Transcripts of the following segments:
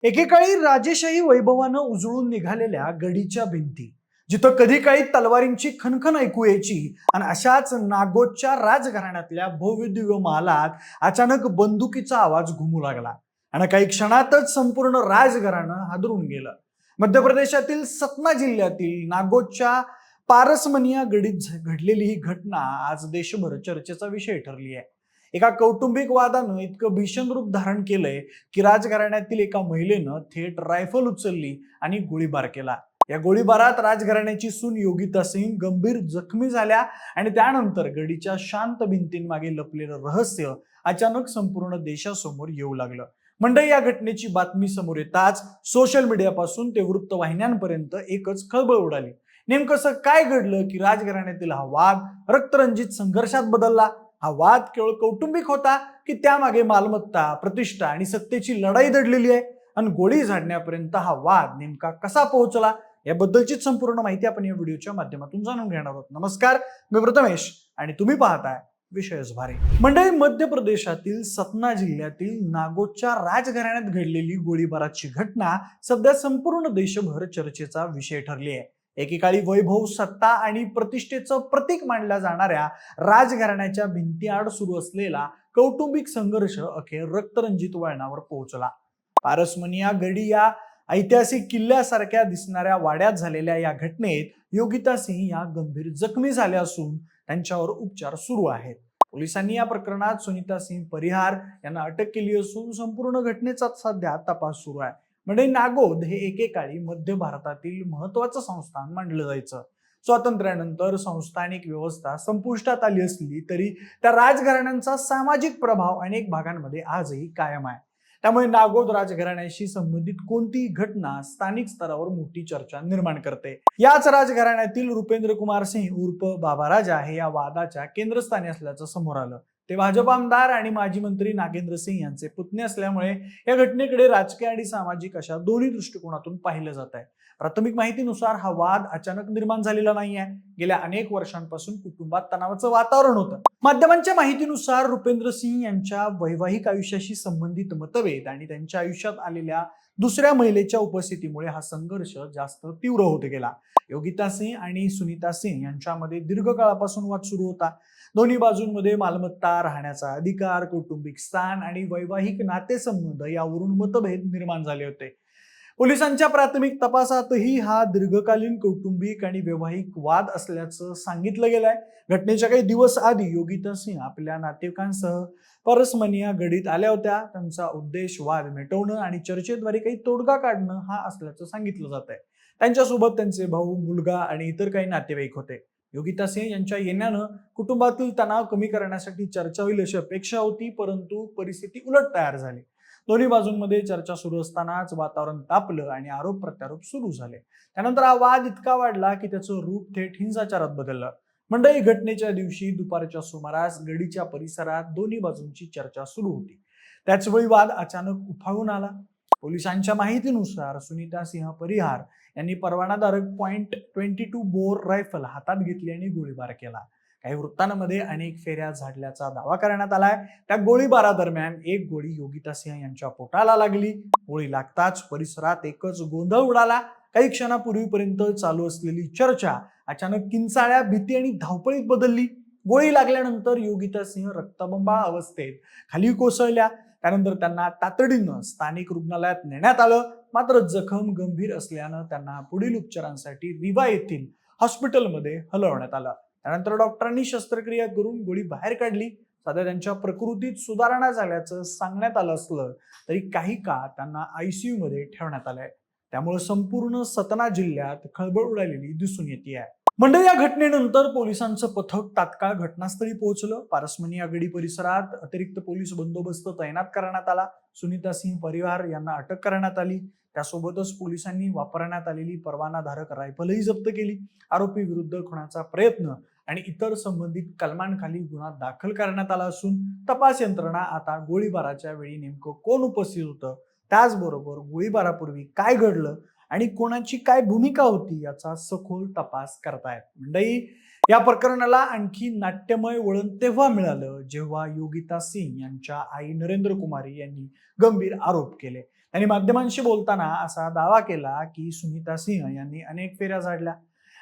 एकेकाळी राजेशाही वैभवानं उजळून निघालेल्या गडीच्या भिंती, जिथं कधी काळी तलवारींची खणखण ऐकू यायची आणि अशाच नागोदच्या राजघराण्यातल्या भव्य दिव्य महालात अचानक बंदुकीचा आवाज घुमू लागला आणि काही क्षणातच संपूर्ण राजघराणं हादरून गेलं. मध्य प्रदेशातील सतना जिल्ह्यातील नागोदच्या पारसमनिया गडीत घडलेली ही घटना आज देशभर चर्चेचा विषय ठरली आहे. एका कौटुंबिक वादानं इतकं भीषण रूप धारण केलंय की राजघराण्यातील एका महिलेनं थेट रायफल उचलली आणि गोळीबार केला. या गोळीबारात राजघराण्याची सून योगिता सिंग गंभीर जखमी झाल्या आणि त्यानंतर गडीच्या शांत भिंतींमागे लपलेलं रहस्य अचानक संपूर्ण देशासमोर येऊ लागलं. मंडळी, या घटनेची बातमी समोर येताच सोशल मीडियापासून ते वृत्तवाहिन्यांपर्यंत एकच खळबळ उडाली. नेमकं असं काय घडलं की राजघराण्यातील हा वाद रक्तरंजित संघर्षात बदलला? हा वाद केवळ कौटुंबिक होता की त्यामागे मालमत्ता, प्रतिष्ठा आणि सत्तेची लढाई दडलेली आहे? आणि गोळी झाडण्यापर्यंत हा वाद नेमका कसा पोहोचला, याबद्दलची संपूर्ण माहिती आपण या व्हिडिओच्या माध्यमातून जाणून घेणार आहोत. नमस्कार, मी प्रथमेश आणि तुम्ही पाहताय विषयच भारी. मंडळी, मध्य प्रदेशातील सतना जिल्ह्यातील नागोदच्या राजघराण्यात घडलेली गोळीबाराची घटना सध्या संपूर्ण देशभर चर्चेचा विषय ठरली आहे. एकेकाळी वैभव, सत्ता आणि प्रतिष्ठेचं प्रतीक मानल्या जाणाऱ्या राजघराण्याच्या भिंतीआड सुरू असलेला कौटुंबिक संघर्ष अखेर रक्तरंजित वळणावर पोहोचला. पारसमनिया गडी या ऐतिहासिक किल्ल्यासारख्या दिसणाऱ्या वाड्यात झालेल्या या घटनेत योगिता सिंह या गंभीर जखमी झाल्या असून त्यांच्यावर उपचार सुरू आहेत. पोलिसांनी या प्रकरणात सुनीता सिंह परिहार यांना अटक केली असून संपूर्ण घटनेचा सध्या तपास सुरू आहे. म्हणजे नागोद हे एकेकाळी मध्य भारतातील महत्वाचं संस्थान मानलं जायचं. स्वातंत्र्यानंतर संस्थानिक व्यवस्था संपुष्टात आली असली तरी त्या राजघराण्यांचा सामाजिक प्रभाव अनेक भागांमध्ये आजही कायम आहे. त्यामुळे नागोद राजघराण्याशी संबंधित कोणतीही घटना स्थानिक स्तरावर मोठी चर्चा निर्माण करते. याच राजघराण्यातील रुपेंद्र कुमार सिंह उर्फ बाबा राजा हे या वादाच्या केंद्रस्थानी असल्याचं समोर आलं. ते भाजप आमदार आणि माजी मंत्री नागेंद्र सिंह यांचे पुतणे असल्यामुळे या घटनेकडे राजकीय आणि सामाजिक अशा दोन्ही दृष्टिकोनातून पाहिलं जात आहे. प्राथमिक माहितीनुसार हा वाद अचानक निर्माण झालेला नाहीये. गेल्या अनेक वर्षांपासून कुटुंबात तणावाचं वातावरण होतं. माध्यमांच्या माहितीनुसार रुपेंद्र सिंह यांच्या वैवाहिक आयुष्याशी संबंधित मतभेद आणि त्यांच्या आयुष्यात आलेल्या दुसऱ्या महिलेच्या उपस्थितीमुळे हा संघर्ष जास्त तीव्र होत गेला. योगिता सिंह आणि सुनीता सिंह यांच्यामध्ये दीर्घकाळापासून वाद सुरू होता. दोन्ही बाजूंमध्ये मालमत्ता, राहण्याचा अधिकार, कौटुंबिक स्थान आणि वैवाहिक नातेसंबंध यावरून मतभेद निर्माण झाले होते. पोलिसांच्या प्राथमिक तपासातही हा दीर्घकालीन कौटुंबिक आणि वैवाहिक वाद असल्याचं सांगितलं गेलंय. घटनेच्या काही दिवस आधी योगिता सिंह आपल्या नातेवाईकांसह पारसमनिया गडीत आल्या होत्या. त्यांचा उद्देश वाद मिटवणं आणि चर्चेद्वारे काही तोडगा काढणं हा असल्याचं सांगितलं जात आहे. त्यांच्यासोबत त्यांचे भाऊ, मुलगा आणि इतर काही नातेवाईक होते. योगिता सिंह यांच्या येण्यानं कुटुंबातील तणाव कमी करण्यासाठी चर्चा होईल अशी अपेक्षा होती, परंतु परिस्थिती उलट तयार झाली. दोन्ही बाजूंमध्ये चर्चा सुरू असतानाच वातावरण तापलं आणि आरोप प्रत्यारोप सुरू झाले. त्यानंतर हा वाद इतका वाढला की त्याचं रूप थेट हिंसाचारात बदललं. मंडळी, घटनेच्या दिवशी दुपारच्या सुमारास गडीच्या परिसरात दोन्ही बाजूंची चर्चा सुरू होती. त्याचवेळी वाद अचानक उफाळून आला. पोलिसांच्या माहितीनुसार सुनीता सिंह परिहार यांनी परवानाधारक .22 बोर रायफल हातात घेतली आणि गोळीबार केला. काही वृत्तांमध्ये अनेक फेऱ्या झाडल्याचा दावा करण्यात आलाय. त्या गोळीबारादरम्यान एक गोळी योगिता सिंह यांच्या पोटाला लागली. गोळी लागताच परिसरात एकच गोंधळ उडाला. काही क्षणापूर्वीपर्यंत चालू असलेली चर्चा अचानक किंचाळ्या, भीती आणि धावपळीत बदलली. गोळी लागल्यानंतर योगिता सिंह रक्तबंबाळ अवस्थेत खाली कोसळल्या. त्यानंतर त्यांना तातडीनं स्थानिक रुग्णालयात नेण्यात आलं. मात्र जखम गंभीर असल्यानं त्यांना पुढील उपचारांसाठी रिवा येथील हॉस्पिटलमध्ये हलवण्यात आलं. त्यानंतर डॉक्टरांनी शस्त्रक्रिया करून गोळी बाहेर काढली. सध्या त्यांच्या प्रकृतीत सुधारणा झाल्याचं सांगण्यात आलं असलं तरी काही काळ त्यांना ICU मध्ये ठेवण्यात आलंय. त्यामुळे संपूर्ण सतना जिल्ह्यात खळबळ उडालेली दिसून येते. मंडळी, या घटनेनंतर पोलिसांचं पथक तात्काळ घटनास्थळी पोहोचलं. पारसमनिया गडी परिसरात अतिरिक्त पोलीस बंदोबस्त तैनात करण्यात आला. सुनीता सिंह परिवार यांना अटक करण्यात आली. त्यासोबतच पोलिसांनी वापरण्यात आलेली परवानाधारक रायफलही जप्त केली. आरोपी विरुद्ध खुनाचा प्रयत्न आणि इतर संबंधित कलमांखाली गुन्हा दाखल करण्यात आला असून तपास यंत्रणा आता गोळीबाराच्या वेळी नेमकं कोण उपस्थित होतं, त्याचबरोबर गोळीबारापूर्वी काय घडलं आणि कोणाची काय भूमिका होती याचा सखोल तपास करतायत. मंडळी, या प्रकरणाला आणखी नाट्यमय वळण तेव्हा मिळालं जेव्हा योगिता सिंह यांच्या आई नरेंद्र कुमारी यांनी गंभीर आरोप केले. त्यांनी माध्यमांशी बोलताना असा दावा केला की सुनीता सिंह यांनी अनेक फेऱ्या झाडल्या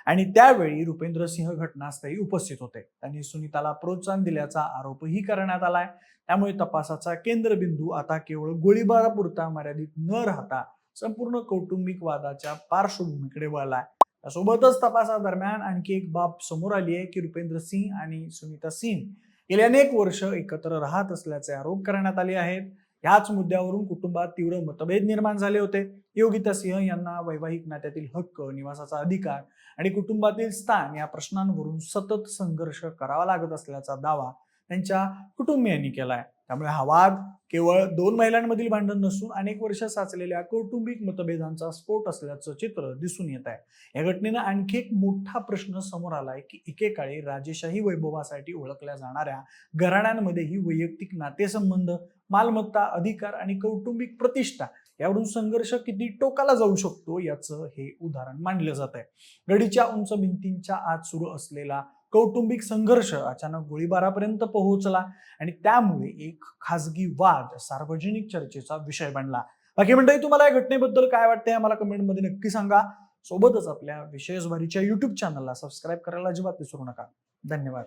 आणि त्यावेळी रुपेंद्र सिंह घटनास्थळी उपस्थित होते. त्यांनी सुनीताला प्रोत्साहन दिल्याचा आरोपही करण्यात आलाय. त्यामुळे तपासाचा केंद्रबिंदू आता केवळ गोळीबारापुरता मर्यादित न राहता संपूर्ण कौटुंबिक वादाच्या पार्श्वभूमीकडे वळलाय. त्यासोबतच तपासादरम्यान आणखी एक बाब समोर आली आहे की रुपेंद्र सिंह आणि सुनीता सिंह गेली अनेक वर्ष एकत्र राहत असल्याचे आरोप करण्यात आले आहेत. याच मुद्द्यावरून कुटुंबात तीव्र मतभेद निर्माण झाले होते. योगिता सिंह यांना वैवाहिक नात्यातील हक्क, निवासाचा अधिकार आणि कुटुंबातील स्थान या प्रश्नांवरून सतत संघर्ष करावा लागत असल्याचा दावा त्यांच्या कुटुंबियांनी केलाय. त्यामुळे हा वाद केवळ दोन महिलांमधील भांडण नसून अनेक वर्ष साचलेल्या कौटुंबिक मतभेदांचा स्फोट असल्याचं चित्र दिसून येत आहे. या घटनेनं आणखी एक मोठा प्रश्न समोर आलाय की एकेकाळी राजेशाही वैभवासाठी ओळखल्या जाणाऱ्या घराण्यांमध्येही वैयक्तिक नातेसंबंध, मालमत्ता, अधिकार आणि कौटुंबिक प्रतिष्ठा यावरून संघर्ष किती टोकाला जाऊ शकतो याचं हे उदाहरण मानलं जात आहे. गडीच्या उंच भिंतींच्या आत सुरू असलेला कौटुंबिक संघर्ष अचानक गोळीबारापर्यंत पोहोचला आणि त्यामुळे एक खासगी वाद सार्वजनिक चर्चेचा विषय बनला. बाकी मंडळी, तुम्हाला या घटनेबद्दल काय वाटतंय आम्हाला कमेंटमध्ये नक्की सांगा. सोबतच आपल्या विशेष भारीच्या YouTube चॅनलला सबस्क्राईब करायला अजिबात विसरू नका. धन्यवाद.